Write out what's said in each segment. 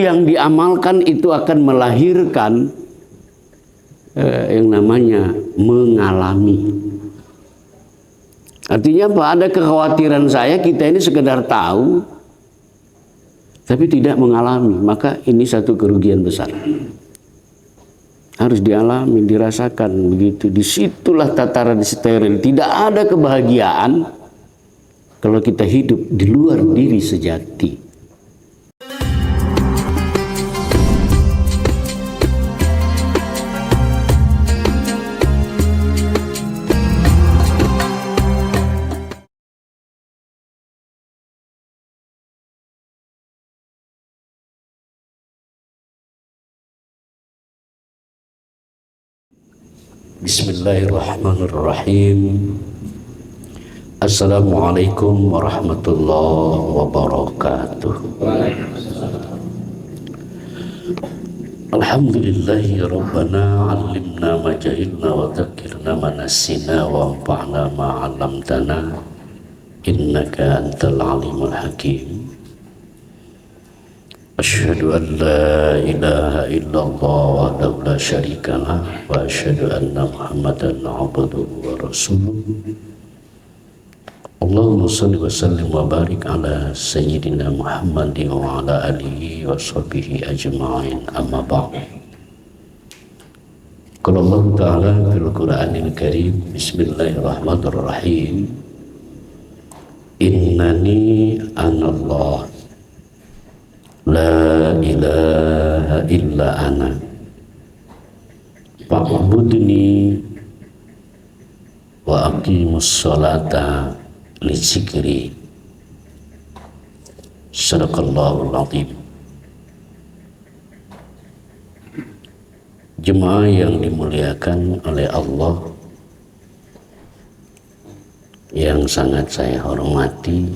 yang diamalkan itu akan melahirkan yang namanya mengalami. Artinya apa? Ada kekhawatiran saya, kita ini sekedar tahu tapi tidak mengalami, maka ini satu kerugian besar. Harus dialami, dirasakan begitu. Disitulah tataran steril. Tidak ada kebahagiaan kalau kita hidup di luar diri sejati. Bismillahirrahmanirrahim. Assalamualaikum warahmatullahi wabarakatuh. Alhamdulillahi rabbana alimna ma jahilna wa dzakirna ma nasina wa anfa'na ma 'allamtana innaka antal alimul hakim. Asyhadu an la ilaha illallah wahdahu la syarika lah wa asyhadu anna Muhammadan abduhu wa rasuluh. Allahumma shalli wa sallim wa barik ala sayyidina Muhammadin wa ala alihi wa sahbihi ajma'in, amma ba'd. Qala Allah Ta'ala fil Qur'anil Karim, bismillahirrahmanirrahim, innani anallah la ilaha illa ana fa'budni wa aqimus sholata li dzikri. Sadaqallahul azim. Jemaah yang dimuliakan oleh Allah, yang sangat saya hormati,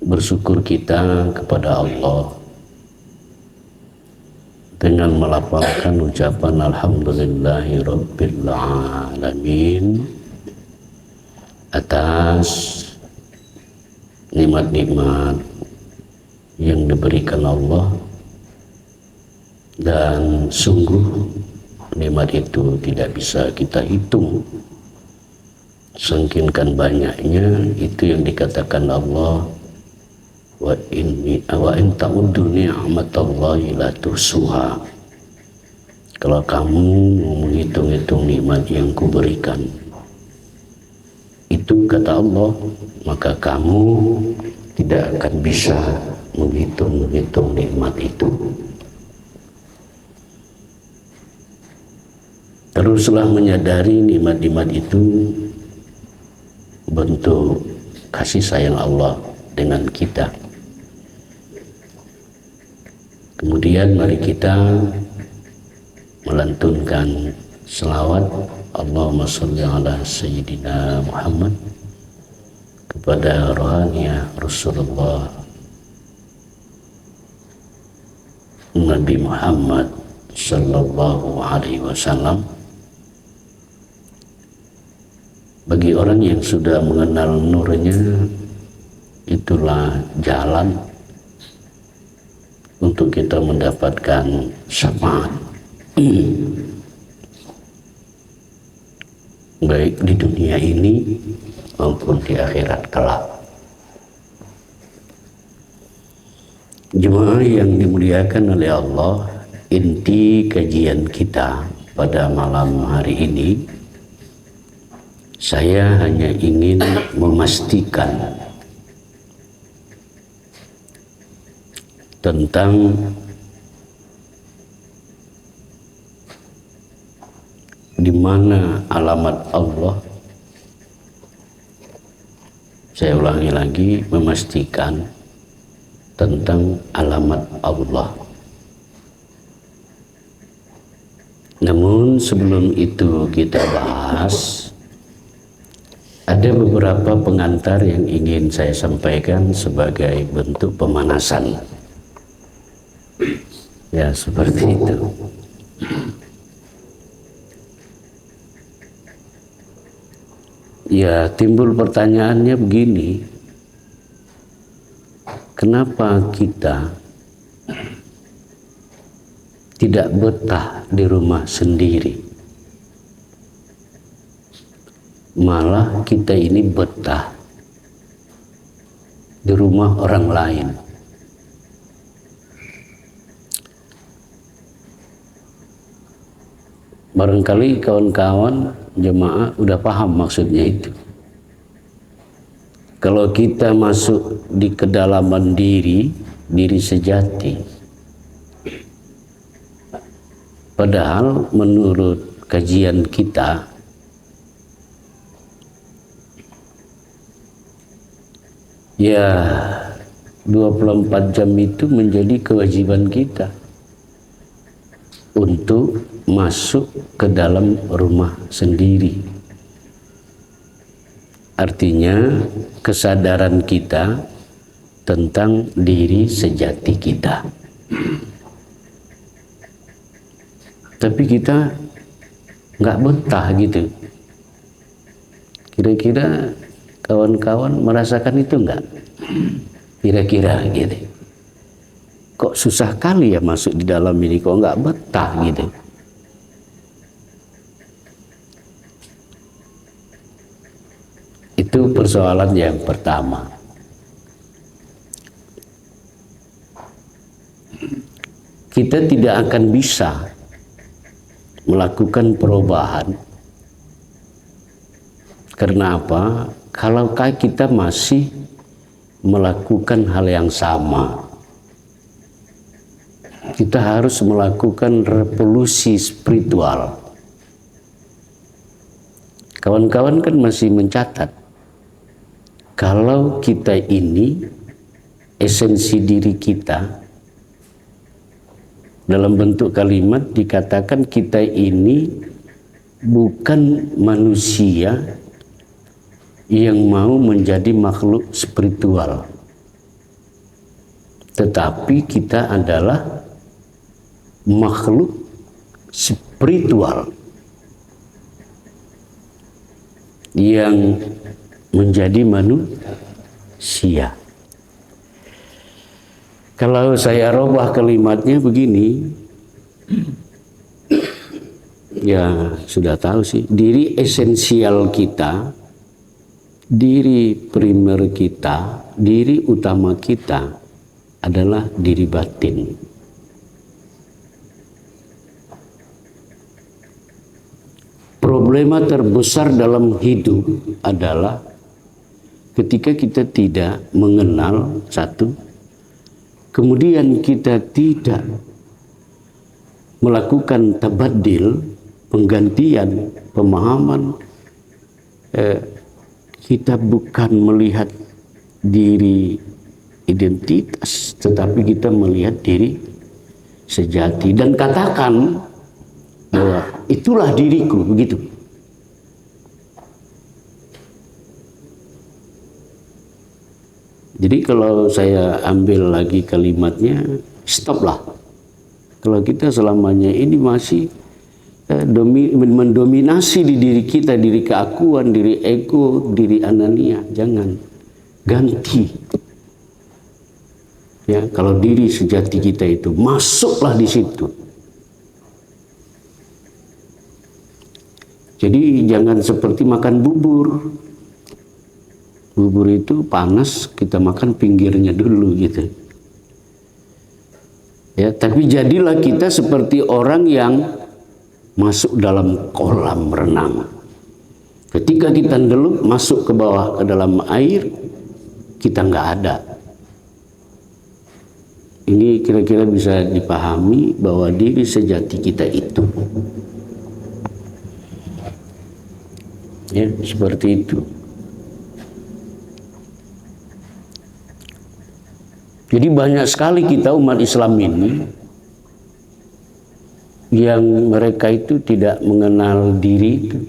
bersyukur kita kepada Allah dengan melafalkan ucapan alhamdulillahi rabbil alamin atas nikmat-nikmat yang diberikan Allah, dan sungguh nikmat itu tidak bisa kita hitung sangkin banyaknya. Itu yang dikatakan Allah, wa in ta'uddu ni'matallahi la tuhsuha. Kalau kamu menghitung-hitung nikmat yang kuberikan, itu kata Allah, maka kamu tidak akan bisa menghitung-hitung nikmat itu. Teruslah menyadari nikmat-nikmat itu bentuk kasih sayang Allah dengan kita. Kemudian mari kita melantunkan selawat Allahumma sholli ala sayyidina Muhammad kepada rohaniah Rasulullah Nabi Muhammad sallallahu alaihi wasallam. Bagi orang yang sudah mengenal nurnya, itulah jalan untuk kita mendapatkan syafaat baik di dunia ini maupun di akhirat kelak. Jemaah yang dimuliakan oleh Allah, inti kajian kita pada malam hari ini, saya hanya ingin memastikan tentang di mana alamat Allah. Saya ulangi lagi, memastikan tentang alamat Allah. Namun sebelum itu kita bahas, ada beberapa pengantar yang ingin saya sampaikan sebagai bentuk pemanasan. Ya, seperti itu. Ya, timbul pertanyaannya begini. kenapa kita tidak betah di rumah sendiri? Malah kita ini betah di rumah orang lain. Barangkali kawan-kawan jemaah udah paham maksudnya itu. Kalau kita masuk di kedalaman diri sejati, padahal menurut kajian kita, ya 24 jam itu menjadi kewajiban kita untuk masuk ke dalam rumah sendiri. Artinya kesadaran kita tentang diri sejati kita. Tapi kita nggak betah gitu. Kira-kira kawan-kawan merasakan itu nggak? Kira-kira gitu. Kok susah kali ya masuk di dalam ini, kok nggak betah gitu. Itu persoalan yang pertama. Kita tidak akan bisa melakukan perubahan. Karena apa? Kalau kita masih melakukan hal yang sama, kita harus melakukan revolusi spiritual. Kawan-kawan kan masih mencatat, kalau kita ini, esensi diri kita, dalam bentuk kalimat dikatakan kita ini bukan manusia yang mau menjadi makhluk spiritual, tetapi kita adalah makhluk spiritual yang menjadi manusia. Kalau saya robah kalimatnya begini, ya sudah tahu sih, diri esensial kita, diri primer kita, diri utama kita adalah diri batin. Problema terbesar dalam hidup adalah ketika kita tidak mengenal satu, kemudian kita tidak melakukan tabadil, penggantian pemahaman, kita bukan melihat diri identitas, tetapi kita melihat diri sejati dan katakan bahwa itulah diriku, begitu. Jadi kalau saya ambil lagi kalimatnya, stoplah. Kalau kita selamanya ini masih mendominasi di diri kita, diri keakuan, diri ego, diri anania, jangan, ganti. Ya, kalau diri sejati kita itu, masuklah di situ. Jadi jangan seperti makan bubur. Bubur itu panas, kita makan pinggirnya dulu gitu. Ya, tapi jadilah kita seperti orang yang masuk dalam kolam renang. Ketika kita ndelup masuk ke bawah ke dalam air, kita nggak ada. Ini kira-kira bisa dipahami bahwa diri sejati kita itu. Ya, seperti itu. Jadi banyak sekali kita umat Islam ini yang mereka itu tidak mengenal diri itu.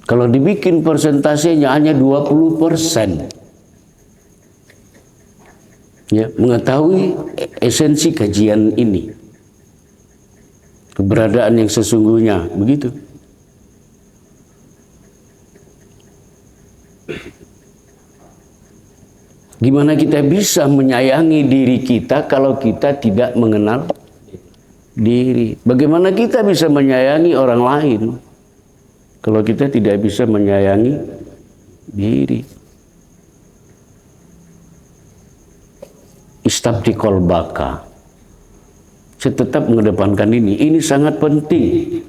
Kalau dibikin persentasenya hanya 20%. Ya, mengetahui esensi kajian ini. Keberadaan yang sesungguhnya, begitu. Gimana kita bisa menyayangi diri kita kalau kita tidak mengenal diri? Bagaimana kita bisa menyayangi orang lain kalau kita tidak bisa menyayangi diri? Istabdi qalbaka. Saya tetap mengedepankan ini. Ini sangat penting.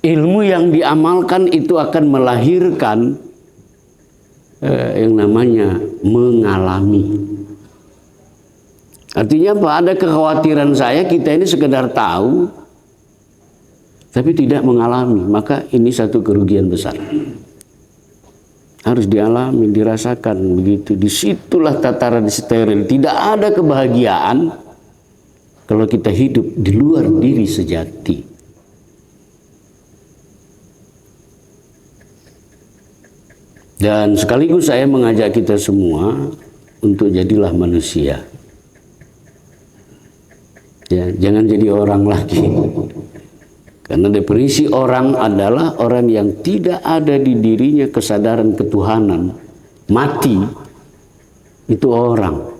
Ilmu yang diamalkan itu akan melahirkan yang namanya mengalami. Artinya apa? Ada kekhawatiran saya, kita ini sekedar tahu tapi tidak mengalami, maka ini satu kerugian besar. Harus dialami, dirasakan begitu. Disitulah tataran steril. Tidak ada kebahagiaan kalau kita hidup di luar diri sejati. Dan sekaligus saya mengajak kita semua untuk jadilah manusia. Ya, jangan jadi orang lagi. Karena definisi orang adalah orang yang tidak ada di dirinya kesadaran ketuhanan. Mati itu orang.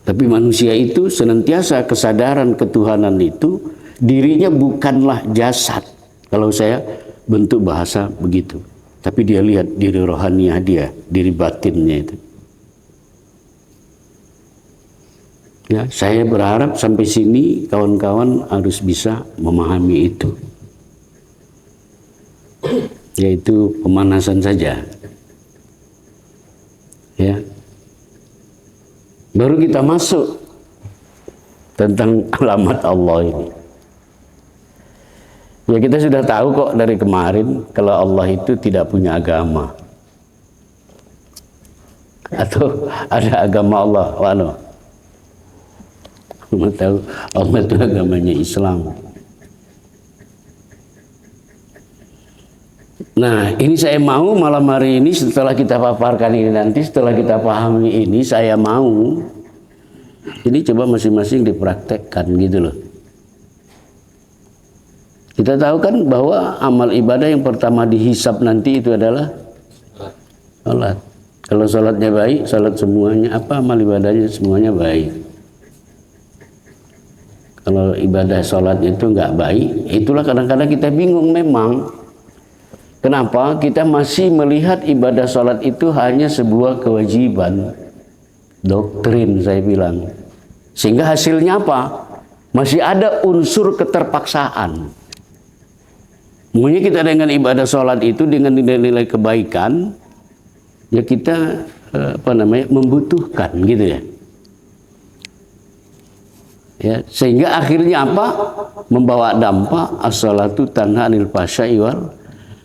Tapi manusia itu senantiasa kesadaran ketuhanan itu dirinya bukanlah jasad. Kalau saya bentuk bahasa begitu. Tapi dia lihat diri rohaniah dia, diri batinnya itu. Ya, saya berharap sampai sini kawan-kawan harus bisa memahami itu. Yaitu pemanasan saja. Ya. Baru kita masuk tentang alamat Allah ini. Ya, kita sudah tahu kok dari kemarin kalau Allah itu tidak punya agama. Atau ada agama Allah, wano. Kamu tahu Allah itu agamanya Islam. Nah, ini saya mau malam hari ini setelah kita paparkan ini nanti, setelah kita pahami ini, saya mau ini coba masing-masing dipraktekkan gitu loh. Kita tahu kan bahwa amal ibadah yang pertama dihisab nanti itu adalah salat. Kalau salatnya baik, salat semuanya, apa amal ibadahnya semuanya baik. Kalau ibadah salat itu nggak baik, itulah kadang-kadang kita bingung memang. Kenapa kita masih melihat ibadah salat itu hanya sebuah kewajiban, doktrin saya bilang. Sehingga hasilnya apa? Masih ada unsur keterpaksaan. Mungkin kita dengan ibadah sholat itu dengan nilai-nilai kebaikan, ya kita membutuhkan gitu ya. Ya, sehingga akhirnya apa? Membawa dampak as-sholatu tanha 'anil fahsya'i wal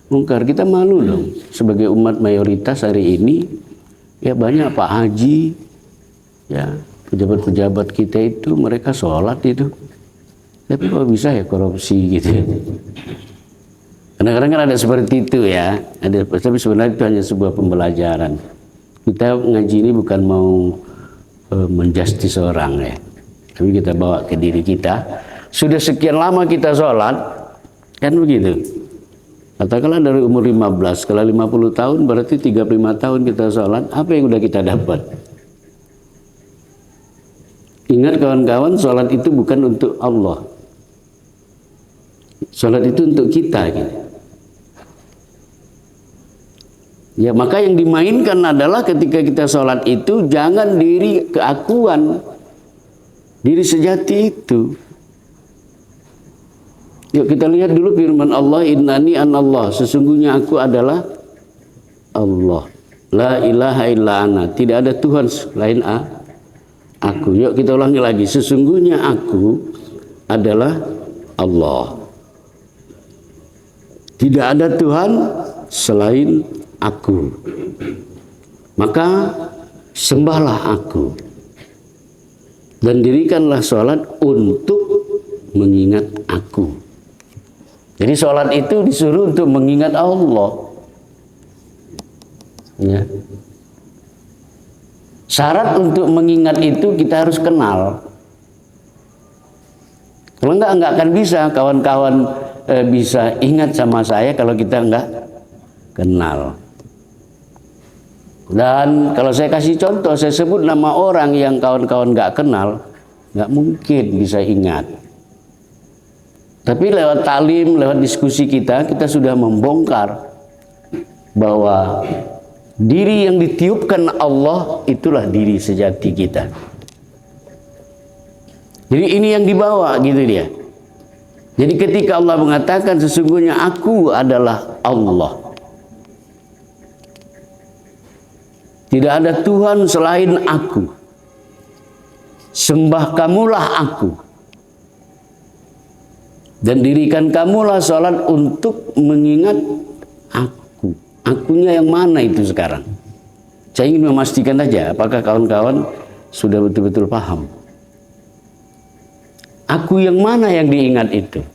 munkar. Kita malu dong sebagai umat mayoritas hari ini. Ya banyak Pak Haji, ya pejabat-pejabat kita itu mereka sholat itu, tapi kok bisa ya korupsi gitu ya. Kadang-kadang kan ada seperti itu ya, tapi sebenarnya itu hanya sebuah pembelajaran. Kita ngaji ini bukan mau menjustis orang ya, tapi kita bawa ke diri kita. Sudah sekian lama kita sholat, kan begitu. Katakanlah dari umur 15, kalau 50 tahun berarti 35 tahun kita sholat, apa yang udah kita dapat? Ingat kawan-kawan, sholat itu bukan untuk Allah. Sholat itu untuk kita gitu. Ya, maka yang dimainkan adalah ketika kita sholat itu jangan diri keakuan, diri sejati itu. Yuk kita lihat dulu firman Allah, innani anallah, sesungguhnya aku adalah Allah. La ilaha illa ana, tidak ada Tuhan selain aku. Yuk kita ulangi lagi, sesungguhnya aku adalah Allah. Tidak ada Tuhan selain aku. Maka sembahlah aku dan dirikanlah sholat untuk mengingat aku. Jadi sholat itu disuruh untuk mengingat Allah. Ya. Syarat untuk mengingat itu kita harus kenal. Kalau enggak akan bisa kawan-kawan bisa ingat sama saya kalau kita enggak kenal. Dan kalau saya kasih contoh, saya sebut nama orang yang kawan-kawan nggak kenal, nggak mungkin bisa ingat. Tapi lewat talim, lewat diskusi kita sudah membongkar bahwa diri yang ditiupkan Allah itulah diri sejati kita. Jadi ini yang dibawa gitu dia. Jadi ketika Allah mengatakan sesungguhnya aku adalah Allah. Tidak ada Tuhan selain aku. Sembah kamulah aku. Dan dirikan kamulah sholat untuk mengingat aku. Akunya yang mana itu sekarang? Saya ingin memastikan saja apakah kawan-kawan sudah betul-betul paham. Aku yang mana yang diingat itu?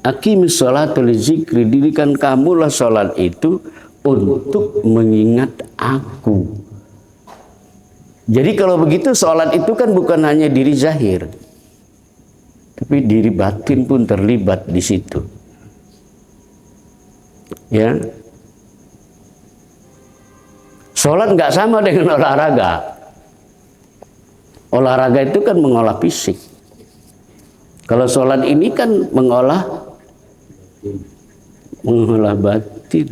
Aqimis sholata li zikri, dirikan kamulah sholat itu untuk mengingat aku. Jadi kalau begitu sholat itu kan bukan hanya diri zahir, tapi diri batin pun terlibat di situ. Ya, sholat nggak sama dengan olahraga. Olahraga itu kan mengolah fisik. Kalau sholat ini kan mengolah batin,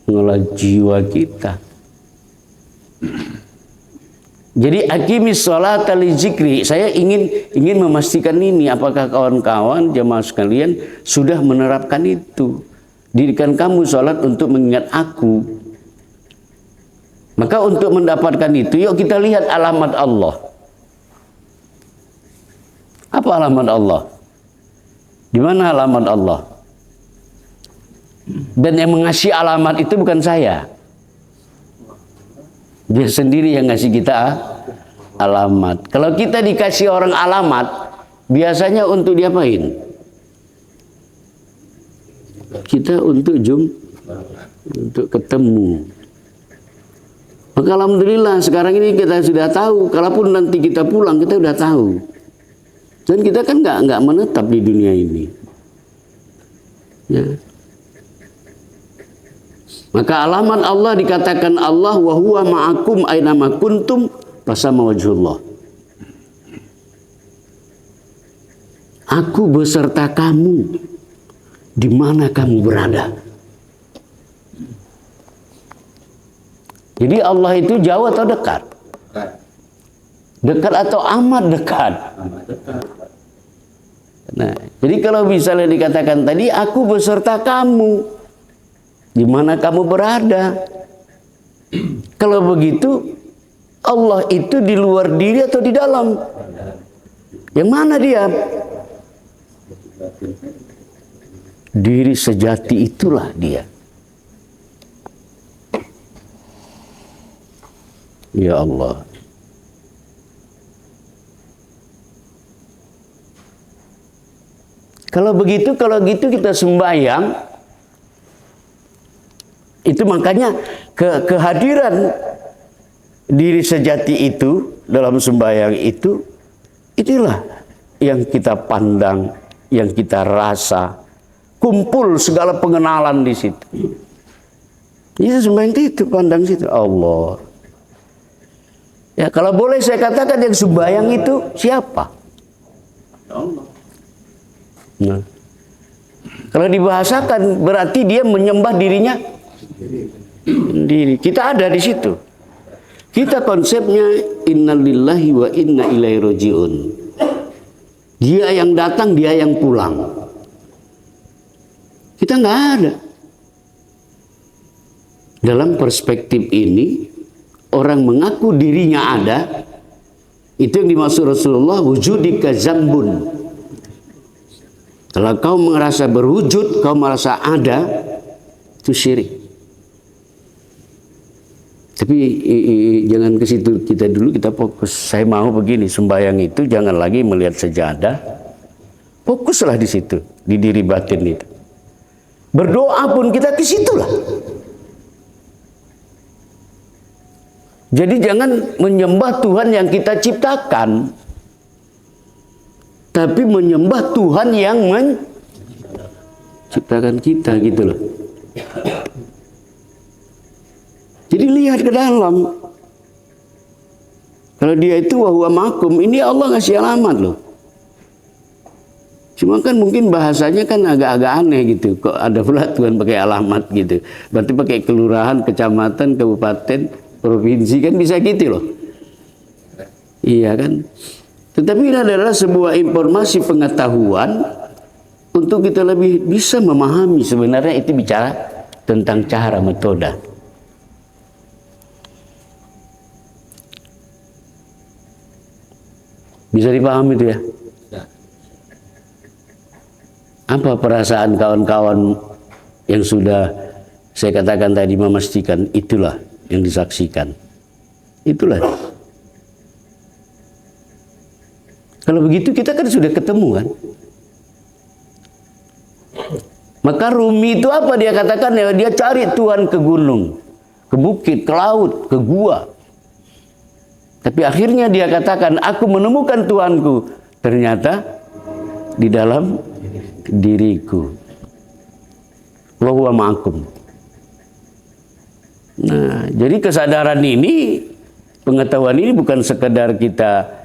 mengolah jiwa kita. Jadi aqimis sholata li zikri. Saya ingin memastikan ini, apakah kawan-kawan jamaah sekalian sudah menerapkan itu. Dirikan kamu sholat untuk mengingat aku. Maka untuk mendapatkan itu, yuk kita lihat alamat Allah. Apa alamat Allah? Di mana alamat Allah? Dan yang mengasih alamat itu bukan saya. Dia sendiri yang ngasih kita alamat. Kalau kita dikasih orang alamat, biasanya untuk diapain? Kita untuk untuk ketemu. Maka alhamdulillah sekarang ini kita sudah tahu. Kalaupun nanti kita pulang, kita sudah tahu. Dan kita kan nggak menetap di dunia ini. Ya. Maka alamat Allah dikatakan Allah wa huwa ma'akum aina ma kuntum fasama wajhullah. Aku beserta kamu di mana kamu berada. Jadi Allah itu jauh atau dekat? Dekat atau amat dekat? Nah, jadi kalau misalnya dikatakan tadi aku beserta kamu di mana kamu berada. Kalau begitu Allah itu di luar diri atau di dalam? Yang mana dia? Diri sejati itulah dia. Ya Allah. Kalau gitu kita sembahyang, itu makanya kehadiran diri sejati itu dalam sembahyang itu, itulah yang kita pandang, yang kita rasa, kumpul segala pengenalan di situ. Itu sembahyang itu pandang situ Allah. Ya kalau boleh saya katakan yang sembahyang itu siapa? Allah. Nah, kalau dibahasakan berarti dia menyembah dirinya sendiri. Kita ada di situ. Kita konsepnya innalillahi wa inna ilaihi rajiun. Dia yang datang, dia yang pulang. Kita nggak ada. Dalam perspektif ini, orang mengaku dirinya ada, itu yang dimaksud Rasulullah wujudika zambun. Kalau kau merasa berwujud, kau merasa ada, itu syirik. Tapi jangan ke situ kita dulu, kita fokus. Saya mau begini, sembahyang itu jangan lagi melihat sejadah. Fokuslah di situ, di diri batin itu. Berdoa pun kita ke situlah. Jadi jangan menyembah Tuhan yang kita ciptakan. tapi menyembah Tuhan yang menciptakan kita gitu loh. Jadi lihat ke dalam. Kalau dia itu wa huwa ma'akum, ini Allah ngasih alamat loh. Cuma kan mungkin bahasanya kan agak-agak aneh gitu. Kok ada pula Tuhan pakai alamat gitu. Berarti pakai kelurahan, kecamatan, kabupaten, provinsi, kan bisa gitu loh. Iya kan? Tetapi ini adalah sebuah informasi pengetahuan untuk kita lebih bisa memahami sebenarnya itu bicara tentang cara metode. Bisa dipahami itu ya? Apa perasaan kawan-kawan yang sudah saya katakan tadi memastikan itulah yang disaksikan. Itulah. Kalau begitu kita kan sudah ketemu kan? Maka Rumi itu apa dia katakan ya? Dia cari Tuhan ke gunung, ke bukit, ke laut, ke gua. Tapi akhirnya dia katakan, aku menemukan Tuhanku. Ternyata di dalam diriku. Wa huwa ma'akum. Nah, jadi kesadaran ini, pengetahuan ini bukan sekedar kita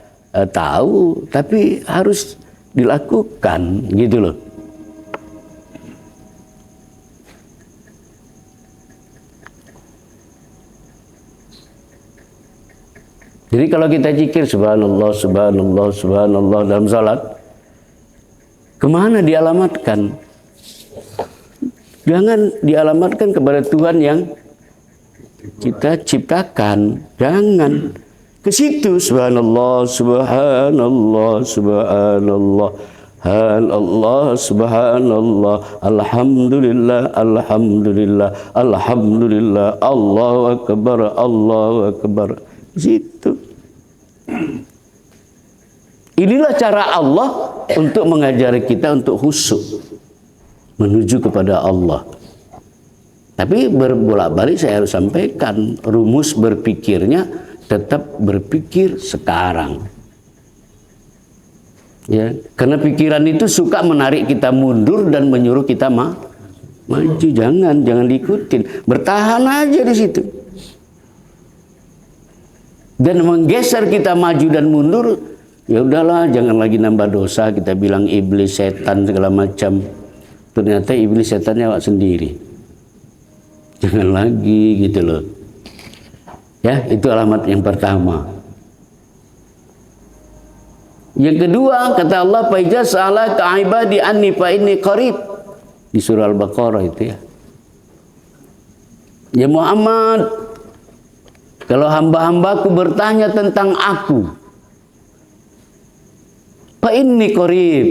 tahu, tapi harus dilakukan, gitu loh. Jadi kalau kita zikir subhanallah, subhanallah, subhanallah dalam salat, kemana dialamatkan? Jangan dialamatkan kepada Tuhan yang kita ciptakan. Jangan. Ke situ subhanallah, subhanallah, subhanallah, subhanallah, subhanallah, alhamdulillah, alhamdulillah, alhamdulillah, Allahu akbar, Allahu akbar. Situ. Inilah cara Allah untuk mengajari kita untuk khusyuk menuju kepada Allah. Tapi berbolak-balik saya harus sampaikan, rumus berpikirnya tetap berpikir sekarang. Ya, karena pikiran itu suka menarik kita mundur dan menyuruh kita maju. Jangan diikutin. Bertahan aja di situ. Dan menggeser kita maju dan mundur, ya udahlah, jangan lagi nambah dosa. Kita bilang iblis, setan segala macam. Ternyata iblis setannya awak sendiri. Jangan lagi gitu loh. Ya, itu alamat yang pertama. Yang kedua, kata Allah, fa iza sa'alaka 'ibadi anni fa inni qarib. Di surah Al-Baqarah itu ya. Ya Muhammad, kalau hamba-hambaku bertanya tentang aku, fa inni qarib.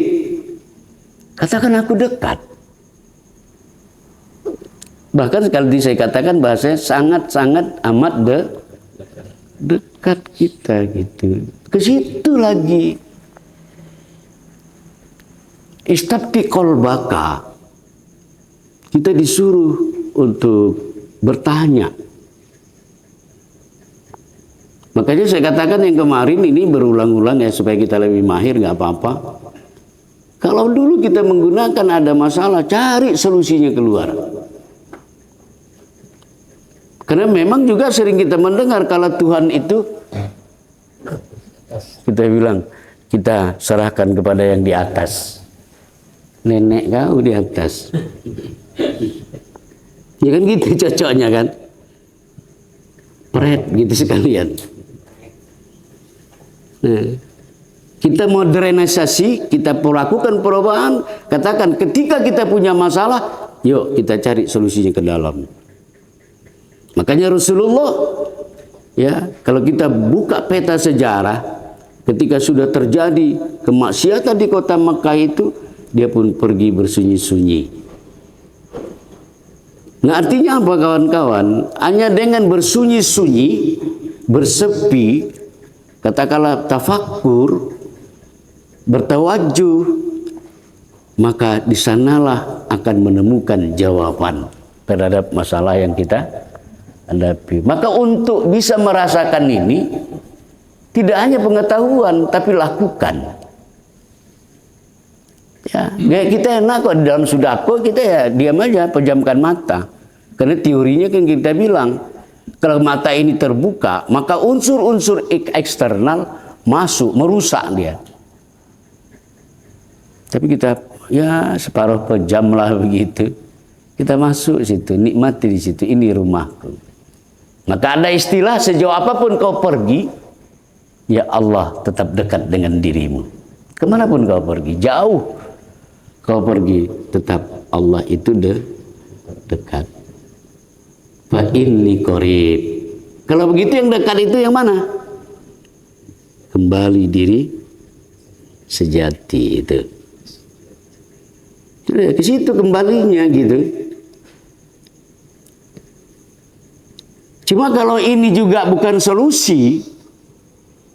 Katakan aku dekat. Bahkan sekali saya katakan bahasanya sangat-sangat amat dekat kita gitu. Ke situ lagi. Istabti qalbaka. Kita disuruh untuk bertanya. Makanya saya katakan yang kemarin ini berulang-ulang ya supaya kita lebih mahir, nggak apa-apa. Kalau dulu kita menggunakan ada masalah, cari solusinya keluar. Karena memang juga sering kita mendengar kalau Tuhan itu kita bilang kita serahkan kepada yang di atas. Nenek kau di atas. Ya kan gitu cocoknya kan. Pret gitu sekalian. Nah, kita modernisasi, kita lakukan perubahan, katakan ketika kita punya masalah, yuk kita cari solusinya ke dalam. Makanya Rasulullah, ya, kalau kita buka peta sejarah, ketika sudah terjadi kemaksiatan di kota Makkah itu, dia pun pergi bersunyi-sunyi. Nah, artinya apa kawan-kawan? Hanya dengan bersunyi-sunyi, bersepi, katakanlah tafakkur, bertawajuh, maka di sanalah akan menemukan jawaban terhadap masalah yang kita hadapi. Maka untuk bisa merasakan ini, tidak hanya pengetahuan, tapi lakukan. Ya, kayak kita enak kok di dalam sudako, kita ya diam aja, pejamkan mata. Karena teorinya kan kita bilang, kalau mata ini terbuka, maka unsur-unsur eksternal masuk, merusak dia. Tapi kita ya separuh pejam lah begitu. Kita masuk situ, nikmati di situ, ini rumahku. Maka ada istilah, sejauh apapun kau pergi, ya Allah tetap dekat dengan dirimu. Kemanapun kau pergi, jauh kau pergi, tetap Allah itu dekat. Fa inni qarib. Kalau begitu yang dekat itu yang mana? Kembali diri sejati itu. Ke situ kembalinya gitu. Cuma kalau ini juga bukan solusi,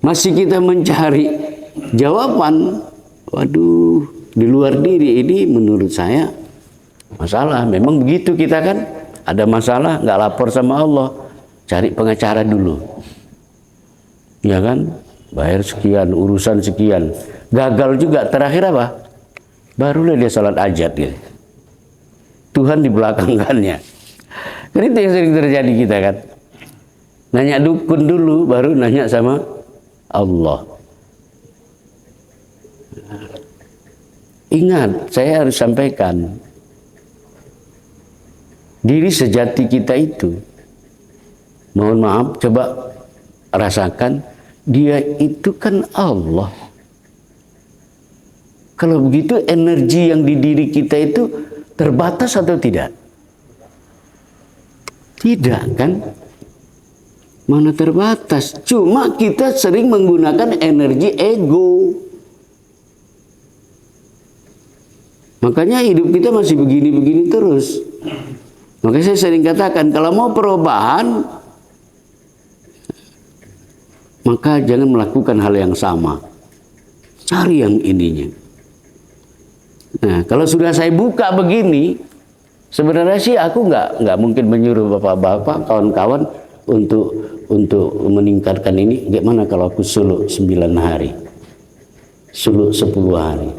masih kita mencari jawaban, waduh, di luar diri ini menurut saya masalah. Memang begitu kita kan, ada masalah nggak lapor sama Allah, cari pengacara dulu, ya kan, bayar sekian, urusan sekian, gagal juga, terakhir apa? Barulah dia salat hajat gitu. Tuhan di belakangkannya. Kan itu yang sering terjadi kita kan. Nanya dukun dulu, baru nanya sama Allah. Ingat, saya harus sampaikan, diri sejati kita itu, mohon maaf, coba rasakan, dia itu kan Allah. Kalau begitu energi yang di diri kita itu terbatas atau tidak? Tidak kan? Mana terbatas? Cuma kita sering menggunakan energi ego. Makanya hidup kita masih begini-begini terus. Makanya saya sering katakan, kalau mau perubahan, maka jangan melakukan hal yang sama. Cari yang ininya. Nah, kalau sudah saya buka begini, sebenarnya sih aku nggak mungkin menyuruh bapak-bapak, kawan-kawan untuk meningkatkan ini. Gimana kalau aku suluk 9 hari, suluk 10 hari,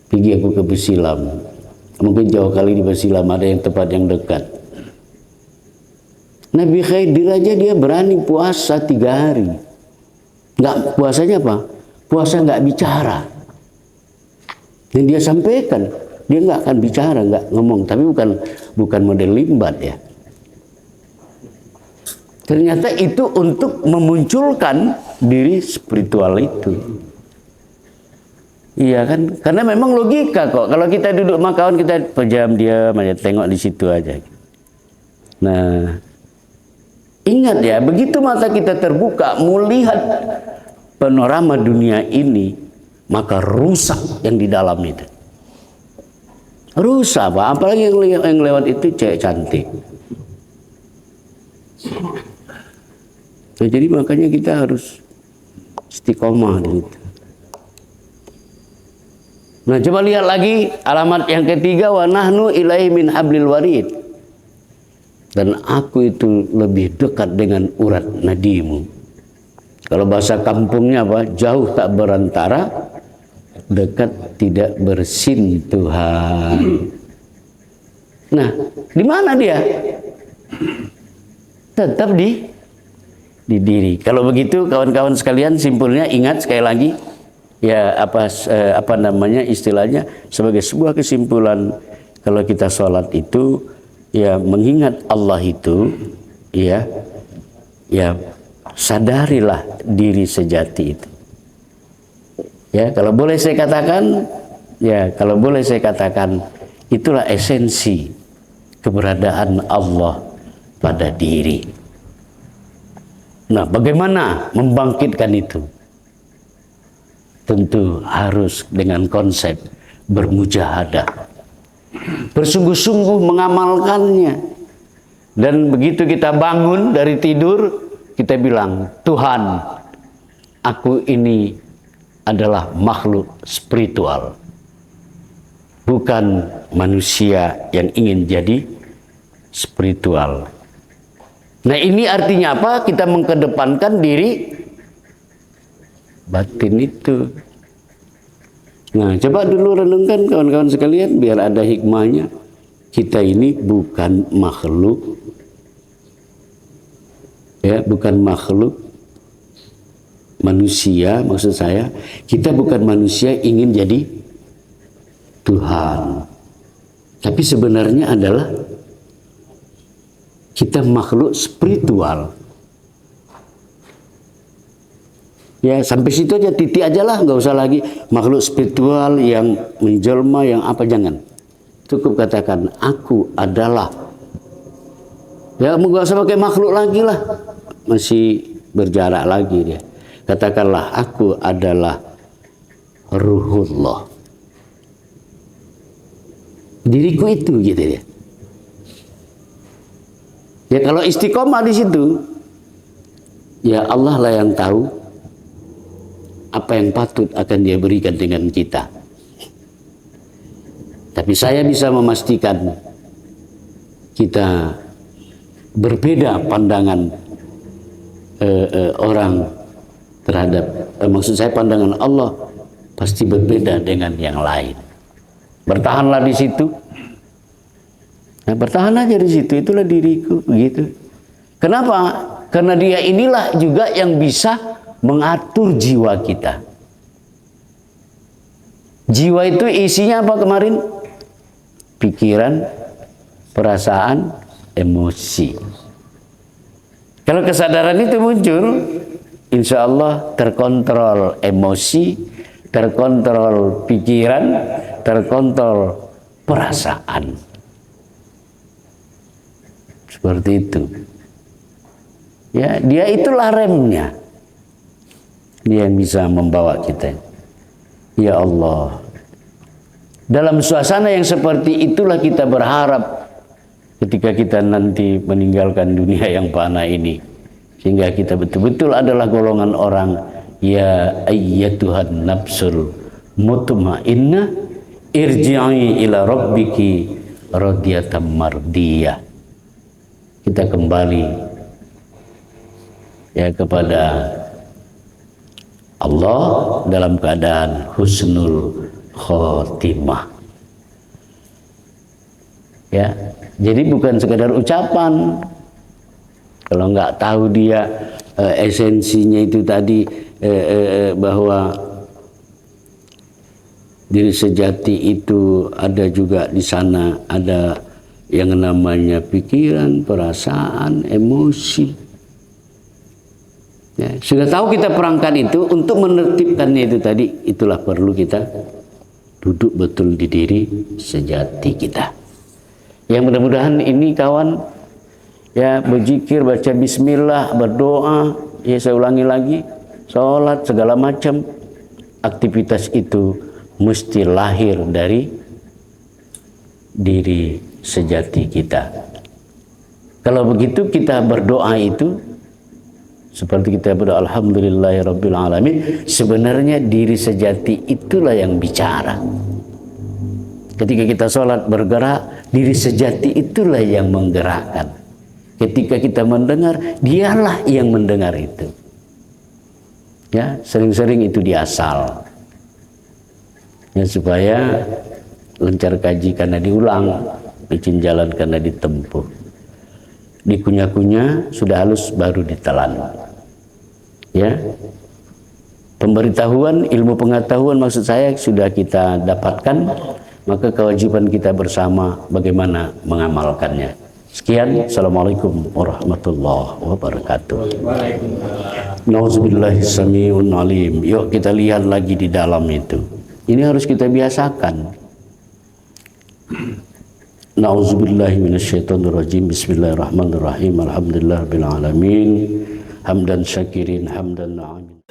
pergi aku ke Besilam, mungkin jauh kali di Besilam ada yang tempat yang dekat. Nabi Khidir aja dia berani puasa 3 hari. Nggak, puasanya apa? Puasa nggak bicara. Dan dia sampaikan, dia nggak akan bicara, nggak ngomong, tapi bukan model limbat ya. Ternyata itu untuk memunculkan diri spiritual itu. Iya kan? Karena memang logika kok. Kalau kita duduk sama kawan, kita pejam dia, tengok di situ aja. Nah, ingat ya, begitu mata kita terbuka, melihat panorama dunia ini, maka rusak yang di dalam itu. Rusak Pak, apalagi yang lewat itu cewek cantik. Nah, jadi makanya kita harus istiqomah gitu. Nah, coba lihat lagi alamat yang ketiga, wa nahnu ilaihi min hablil warid. Dan aku itu lebih dekat dengan urat nadimu. Kalau bahasa kampungnya apa? Jauh tak berantara, dekat tidak bersentuhan. Nah, di mana dia? Tetap di diri. Kalau begitu kawan-kawan sekalian, simpulnya ingat sekali lagi ya, apa namanya istilahnya, sebagai sebuah kesimpulan, kalau kita sholat itu ya mengingat Allah itu, ya sadarilah diri sejati itu. Ya, kalau boleh saya katakan, itulah esensi keberadaan Allah pada diri. Nah, bagaimana membangkitkan itu? Tentu harus dengan konsep bermujahadah, bersungguh-sungguh mengamalkannya. Dan begitu kita bangun dari tidur, kita bilang, Tuhan, aku ini adalah makhluk spiritual, bukan manusia yang ingin jadi spiritual. Nah, ini artinya apa? Kita mengkedepankan diri batin itu. Nah, coba dulu renungkan kawan-kawan sekalian biar ada hikmahnya. Kita ini bukan makhluk, ya, bukan makhluk manusia, maksud saya. Kita bukan manusia ingin jadi Tuhan. Tapi sebenarnya adalah kita makhluk spiritual. Ya, sampai situ aja, titik aja lah, nggak usah lagi makhluk spiritual yang menjelma, yang apa, jangan. Cukup katakan, aku adalah. Ya, nggak usah pakai makhluk lagi lah, masih berjarak lagi dia. Katakanlah, aku adalah Ruhullah. Diriku itu, gitu ya. Ya, kalau istiqomah di situ, ya Allah lah yang tahu apa yang patut akan dia berikan dengan kita. Tapi saya bisa memastikan kita berbeda pandangan orang terhadap, maksud saya pandangan Allah pasti berbeda dengan yang lain. Bertahanlah di situ. Nah, bertahan aja di situ, itulah diriku, begitu. Kenapa? Karena dia inilah juga yang bisa mengatur jiwa kita. Jiwa itu isinya apa kemarin? Pikiran, perasaan, emosi. Kalau kesadaran itu muncul, insya Allah terkontrol emosi, terkontrol pikiran, terkontrol perasaan. Seperti itu. Ya, dia itulah remnya. Dia yang bisa membawa kita. Ya Allah, dalam suasana yang seperti itulah kita berharap ketika kita nanti meninggalkan dunia yang fana ini, sehingga kita betul-betul adalah golongan orang, ya ayyatuhan nafsul mutmainnah irji'i ila rabbiki radiyatan mardiyah. Kita kembali ya kepada Allah dalam keadaan husnul khotimah. Ya, jadi bukan sekedar ucapan. Kalau nggak tahu dia esensinya itu tadi, bahwa diri sejati itu ada juga di sana, ada yang namanya pikiran, perasaan, emosi. Ya, sudah tahu kita perangkat itu, untuk menertibkannya itu tadi, itulah perlu kita duduk betul di diri sejati kita. Ya, mudah-mudahan ini kawan, ya, berzikir, baca bismillah, berdoa, ya saya ulangi lagi, sholat, segala macam aktivitas itu mesti lahir dari diri sejati kita. Kalau begitu kita berdoa itu seperti kita berdoa alhamdulillahirabbil alamin, sebenarnya diri sejati itulah yang bicara. Ketika kita sholat bergerak, diri sejati itulah yang menggerakkan. Ketika kita mendengar, dialah yang mendengar itu. Ya, sering-sering itu diasal. Ya, supaya lancar kaji karena diulang, licin jalan karena ditempuh. Dikunyah-kunyah, sudah halus baru ditelan. Ya, pemberitahuan, ilmu pengetahuan maksud saya sudah kita dapatkan, maka kewajiban kita bersama bagaimana mengamalkannya. Sekian, assalamualaikum warahmatullahi wabarakatuh. Nauzubillahi samii'un alim. Yuk kita lihat lagi di dalam itu. Ini harus kita biasakan. Nauzubillahi minasyaitonirrajim. Bismillahirrahmanirrahim. Alhamdulillahirabbil alamin. Hamdan syakirin, hamdan na'amin.